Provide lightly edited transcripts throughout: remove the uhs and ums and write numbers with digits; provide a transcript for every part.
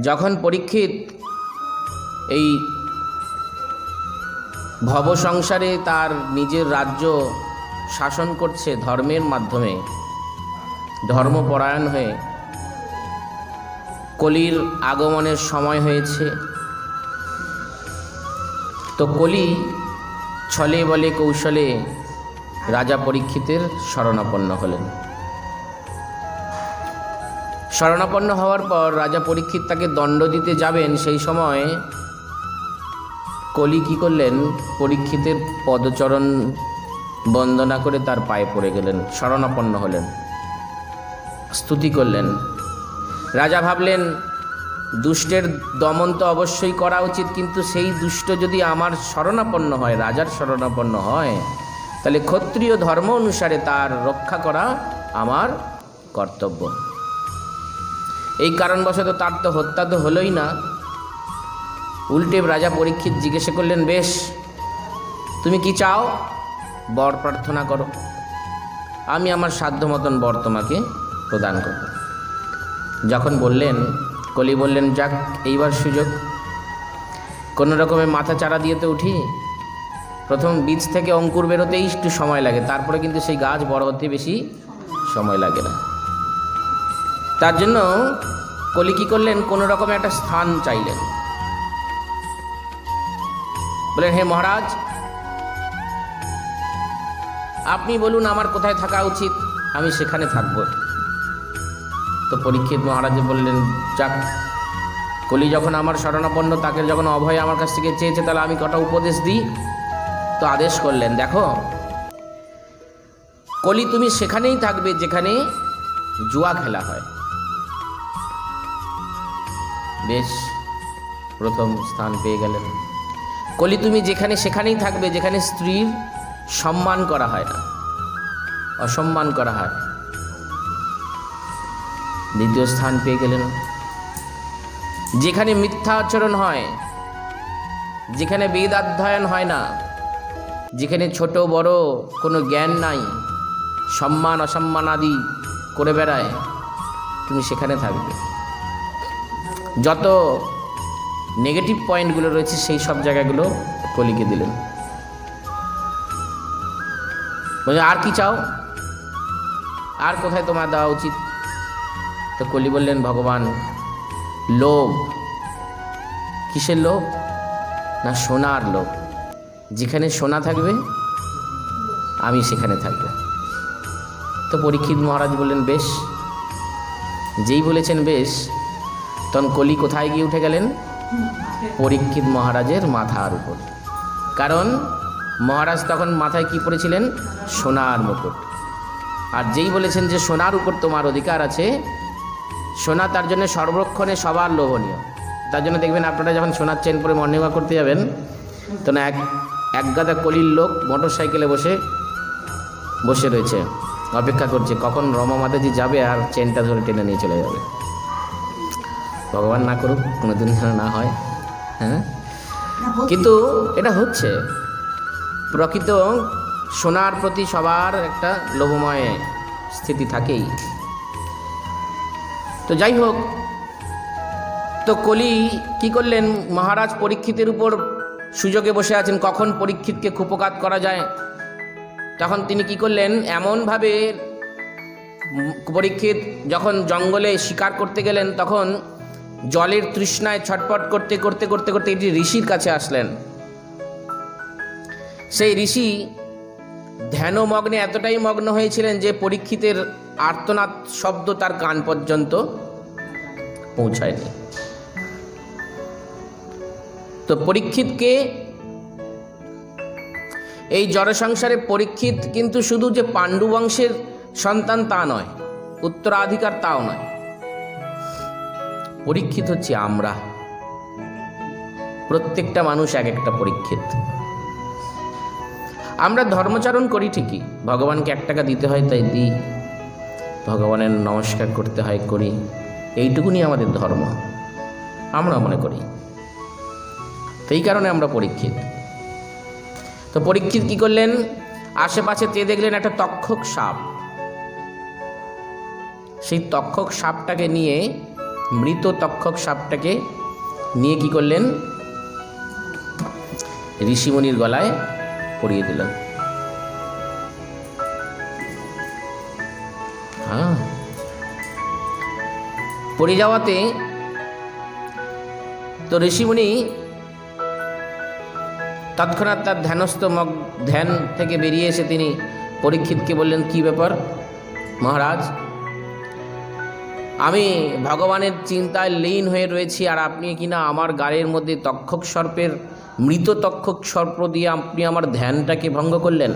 যখন পরীক্ষিত এই ভব সংসারে তার নিজের রাজ্য শাসন করছে ধর্মের মাধ্যমে, ধর্মপরায়ণ হয়ে, কলির আগমনের সময় হয়েছে। তো কলি ছলে বলে কৌশলে রাজা পরীক্ষিতের শরণাপন্ন হলেন। শরণাপন্ন হওয়ার পর রাজা পরীক্ষিত তাকে দণ্ড দিতে যাবেন, সেই সময় কলি কি করলেন, পরীক্ষিতের পদচরণ বন্দনা করে তার পায়ে পড়ে গেলেন, শরণাপন্ন হলেন, স্তুতি করলেন। রাজা ভাবলেন দুষ্টের দমন তো অবশ্যই করা উচিত, কিন্তু সেই দুষ্ট যদি আমার শরণাপন্ন হয়, রাজার শরণাপন্ন হয়, তাহলে ক্ষত্রিয় ধর্ম অনুসারে তার রক্ষা করা আমার কর্তব্য। এই কারণবশত তার তো হত্যা তো হলোই না, উল্টে রাজা পরীক্ষিত জিজ্ঞাসা করলেন, বেশ তুমি কি চাও, বর প্রার্থনা করো, আমি আমার সাধ্য মতন বর তোমাকে প্রদান করব। যখন বললেন, কলি বললেন, যাক এইবার সুযোগ, কোনো রকমের মাথা চারা দিয়ে তো উঠি, প্রথম বীজ থেকে অঙ্কুর বেরোতেই একটু সময় লাগে, তারপরে কিন্তু সেই গাছ বড় হতে বেশি সময় লাগে না। তার জন্য কলি কী করলেন, কোনো রকমের একটা স্থান চাইলেন। বলেন, হে মহারাজ, আপনি বলুন আমার কোথায় থাকা উচিত, আমি সেখানে থাকব। তো পরীক্ষিত মহারাজ বললেন, যাক কলি যখন আমার শরণাপন্ন, তাকে যখন অভয় আমার কাছ থেকে চেয়েছে, তাহলে আমি কটা উপদেশ দিই। তো আদেশ করলেন, দেখো কলি তুমি সেখানেই থাকবে যেখানে জুয়া খেলা হয়। বেশ, প্রথম স্থান পেয়ে গেলেন। কলি তুমি যেখানে সেখানেই থাকবে যেখানে স্ত্রীর সম্মান করা হয় না, অসম্মান করা হয়। দ্বিতীয় স্থান পেয়ে গেলেন, যেখানে মিথ্যা আচরণ হয়, যেখানে বেদাধ্যয়ন হয় না, যেখানে ছোট বড় কোনো জ্ঞান নাই, সম্মান অসম্মান আদি করে বেড়ায়, তুমি সেখানে থাকবে। যত নেগেটিভ পয়েন্টগুলো রয়েছে সেই সব জায়গাগুলো কলিকে দিলেন। বলছে, আর কি চাও, আর কোথায় তোমার দেওয়া উচিত? তো কলি বললেন, ভগবান লোভ। কিসের লোভ? না, সোনার লোভ। যেখানে সোনা থাকবে আমি সেখানে থাকব। তো পরীক্ষিত মহারাজ বললেন, বেশ। যেই বলেছেন বেশ, তখন কলি কোথায় গিয়ে উঠে গেলেন? পরীক্ষিত মহারাজের মাথার উপর। কারণ মহারাজ তখন মাথায় কি পরেছিলেন? সোনার মুকুট। আর যেই বলেছেন যে সোনার উপর তোমার অধিকার আছে, সোনা তার জন্য সর্বক্ষণে সবার লোভনীয়। তার জন্য দেখবেন আপনারা যখন সোনার চেন পরে মর্নিং ওয়াক করতে যাবেন, তখন এক গাদা কলির লোক মোটর সাইকেলে বসে রয়েছে, অপেক্ষা করছে কখন রমা মাতাজি যাবে আর চেনটা ধরে টেনে নিয়ে চলে যাবে। ভগবান না করুক, কোনোদিন যেন না হয়। হ্যাঁ, কিন্তু এটা হচ্ছে। প্রকৃত সোনার প্রতি সবার একটা লোভময় স্থিতি থাকেই। তো যাই হোক, তো কলি কি করলেন, মহারাজ পরীক্ষিতের উপর সুযোগে বসে আছেন, কখন পরীক্ষিতকে কুপঘাত করা যায়। তখন তিনি কি করলেন, এমনভাবে পরীক্ষিত যখন জঙ্গলে শিকার করতে গেলেন, তখন জলের তৃষ্ণায় ছটপট করতে করতে করতে করতে একটি ঋষির কাছে আসলেন। সেই ঋষি ধ্যানমগ্নে এতটাই মগ্ন হয়েছিলেন যে পরীক্ষিতের আর্তনাদ শব্দ তার কান পর্যন্ত পৌঁছায়নি। তো পরীক্ষিতকে এই জড়সংসারে পরীক্ষিত কিন্তু শুধু যে পাণ্ডু বংশের সন্তান তা নয়, উত্তরাধিকার তাও নয়। পরীক্ষিত হচ্ছে আমরা, প্রত্যেকটা মানুষ এক একটা পরীক্ষিত। আমরা ধর্মচারণ করি ঠিকই, ভগবানকে 1 টাকা দিতে হয় তাই দিই, ভগবানের নমস্কার করতে হয় করি, এইটুকুনি আমাদের ধর্ম আমরা মনে করি। এই কারণে আমরা পরীক্ষিত। তো পরীক্ষিত কি করলেন, আশেপাশে চেয়ে দেখলেন একটা তক্ষক সাপ। সেই তক্ষক সাপটাকে নিয়ে মৃত তক্ষক সাপটাকে নিয়ে কি করলেন, ঋষিমুনির গলায় পরিয়ে দিলেন। হ্যাঁ, পড়ে যাওয়াতে তো ঋষিমুনি তৎক্ষণাৎ তার ধ্যান থেকে বেরিয়ে এসে তিনি পরীক্ষিতকে বললেন, কি ব্যাপার মহারাজ, আমি ভগবানের চিন্তায় লীন হয়ে রয়েছি, আর আপনি কিনা আমার গায়ের মধ্যে মৃত তক্ষক সর্প দিয়ে আপনি আমার ধ্যানটাকে ভঙ্গ করলেন।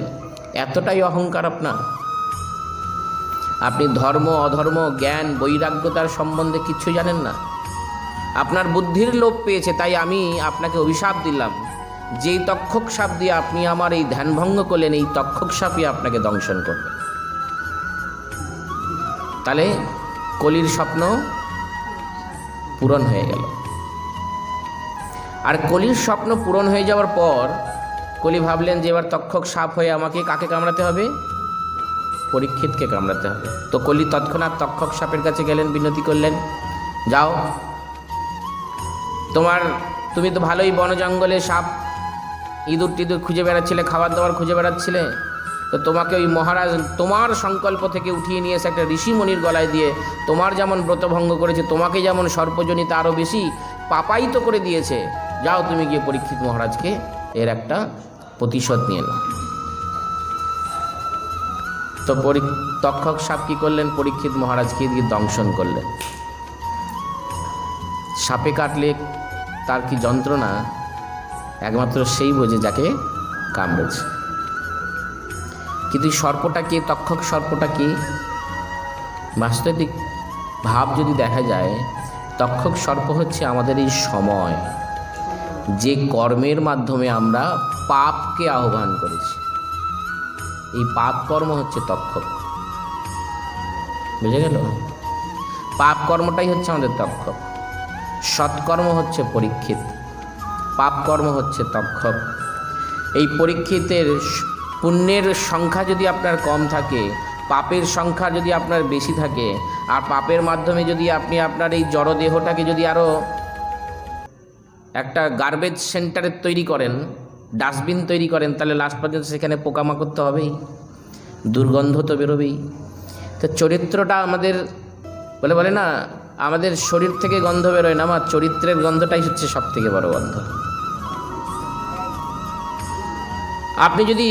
এতটাই অহংকার আপনার? আপনি ধর্ম অধর্ম জ্ঞান বৈরাগ্যতার সম্বন্ধে কিচ্ছু জানেন না। আপনার বুদ্ধির লোপ পেয়েছে, তাই আমি আপনাকে অভিশাপ দিলাম, যেই তক্ষক সাপ দিয়ে আপনি আমার এই ধ্যান ভঙ্গ করলেন, এই তক্ষক সাপই আপনাকে দংশন করবে। তাহলে কলির স্বপ্ন পূরণ হয়ে গেল। আর কলির স্বপ্ন পূরণ হয়ে যাওয়ার পর কলি ভাবলেন যে এবার তক্ষক সাপ হয়ে আমাকে কাকে কামড়াতে হবে, পরীক্ষিতকে কামড়াতে হবে। তো কলি তৎক্ষণাৎ তক্ষক সাপের কাছে গেলেন, বিনতি করলেন, যাও, তুমি তো ভালোই বন জঙ্গলে সাপ ইঁদুর টিঁদুর খুঁজে বেড়াচ্ছিলে, খাবার দাবার খুঁজে বেড়াচ্ছিলে, তো তোমাকে ওই মহারাজ তোমার সংকল্প থেকে উঠিয়ে নিয়ে এসে একটা ঋষিমণির গলায় দিয়ে তোমার যেমন ব্রতভঙ্গ করেছে, তোমাকে যেমন সর্পজনিত আরও বেশি পাপায়িত করে দিয়েছে, যাও তুমি গিয়ে পরীক্ষিত মহারাজকে এর একটা প্রতিশোধ নিয়ে নাও। তো তক্ষক সাপ কি করলেন, পরীক্ষিত মহারাজকে দিয়ে দংশন করলেন। সাপে কাটলে তার কি যন্ত্রণা একমাত্র সেই বোঝে যাকে কামড়েছে। কিন্তু সর্পটা কি, তক্ষক সর্পটা কি, বাস্তবিক ভাব যদি দেখা যায়, তক্ষক সর্প হচ্ছে আমাদের এই সময়, যে কর্মের মাধ্যমে আমরা পাপকে আহ্বান করেছি, এই পাপ কর্ম হচ্ছে তক্ষক। বুঝে গেল? পাপ কর্মটাই হচ্ছে আমাদের তক্ষক, সৎকর্ম হচ্ছে পরীক্ষিত, পাপ কর্ম হচ্ছে তক্ষক। এই পরীক্ষিতের পুণ্যের সংখ্যা যদি আপনার কম থাকে, পাপের সংখ্যা যদি আপনার বেশি থাকে, আর পাপের মাধ্যমে যদি আপনি আপনার এই জড়দেহটাকে যদি আরও একটা গার্বেজ সেন্টারের তৈরি করেন, ডাস্টবিন তৈরি করেন, তাহলে লাস্ট পর্যন্ত সেখানে পোকামাকড় তো হবেই, দুর্গন্ধ তো বেরোবেই। তো চরিত্রটা আমাদের বলে না, আমাদের শরীর থেকে গন্ধ বেরোয় না, আমার চরিত্রের গন্ধটাই হচ্ছে সব থেকে বড় গন্ধ। আপনি যদি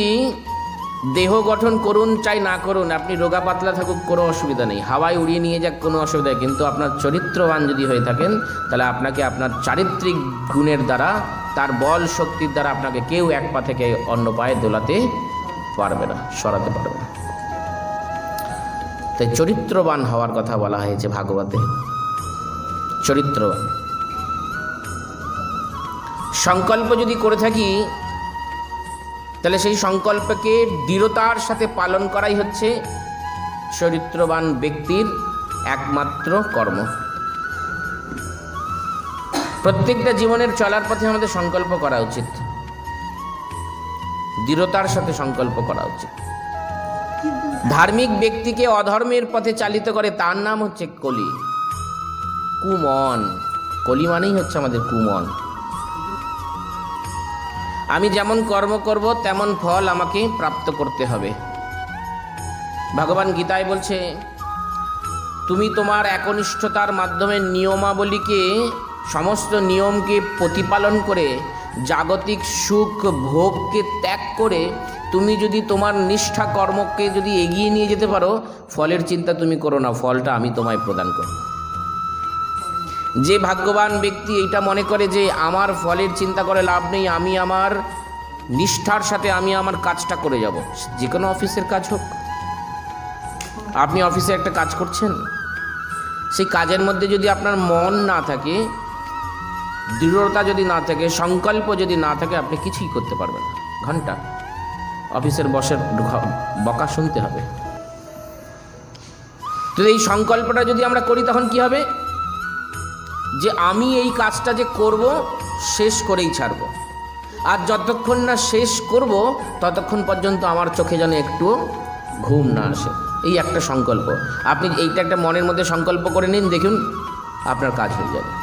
দেহ গঠন করুন চাই না করুন, আপনি রোগা পাতলা থাকুক, কোনো অসুবিধা নেই, হাওয়ায় উড়িয়ে নিয়ে যাক, কোনো অসুবিধা নেই, কিন্তু আপনার চরিত্রবান যদি হয়ে থাকেন, তাহলে আপনাকে আপনার চারিত্রিক গুণের দ্বারা, তার বল শক্তির দ্বারা আপনাকে কেউ এক পা থেকে অন্য পায়ে দোলাতে পারবে না, সরাতে পারবে না। তাই চরিত্রবান হওয়ার কথা বলা হয়েছে ভাগবতে। চরিত্রবান সংকল্প যদি করে থাকি, তাহলে সেই সংকল্পকে দৃঢ়তার সাথে পালন করাই হচ্ছে চরিত্রবান ব্যক্তির একমাত্র কর্ম। প্রত্যেকটা জীবনের চলার পথে আমাদের সংকল্প করা উচিত, দৃঢ়তার সাথে সংকল্প করা উচিত। ধার্মিক ব্যক্তিকে অধর্মের পথে চালিত করে, তার নাম হচ্ছে কলি, কুমন। কলি মানেই হচ্ছে আমাদের কুমন। আমি যেমন কর্ম করব তেমন ফল আমাকে প্রাপ্ত করতে হবে। ভগবান গীতায় বলছে, তুমি তোমার একনিষ্ঠতার মাধ্যমে নিয়মাবলীকে, সমস্ত নিয়মকে প্রতিপালন করে, জাগতিক সুখ ভোগকে ত্যাগ করে তুমি যদি তোমার নিষ্ঠা কর্মকে যদি এগিয়ে নিয়ে যেতে পারো, ফলের চিন্তা তুমি করো না, ফলটা আমি তোমায় প্রদান করব। যে ভাগ্যবান ব্যক্তি এইটা মনে করে যে আমার ফলের চিন্তা করে লাভ নেই, আমি আমার নিষ্ঠার সাথে আমি আমার কাজটা করে যাব, যে কোনো অফিসের কাজ হোক, আপনি অফিসে একটা কাজ করছেন, সেই কাজের মধ্যে যদি আপনার মন না থাকে, দৃঢ়তা যদি না থাকে, সংকল্প যদি না থাকে, আপনি কিছুই করতে পারবেন না। ঘন্টা অফিসের বসের বকা শুনতে হবে। তো এই সংকল্পটা যদি আমরা করি, তখন কি হবে, যে আমি এই কাজটা যে করব শেষ করেই ছাড়ব, আর যতক্ষণ না শেষ করব ততক্ষণ পর্যন্ত আমার চোখে যেন একটু ঘুম না আসে। এই একটা সংকল্প, আপনি এইটা একটা মনের মধ্যে সংকল্প করে নিন, দেখুন আপনার কাজ হয়ে যাবে।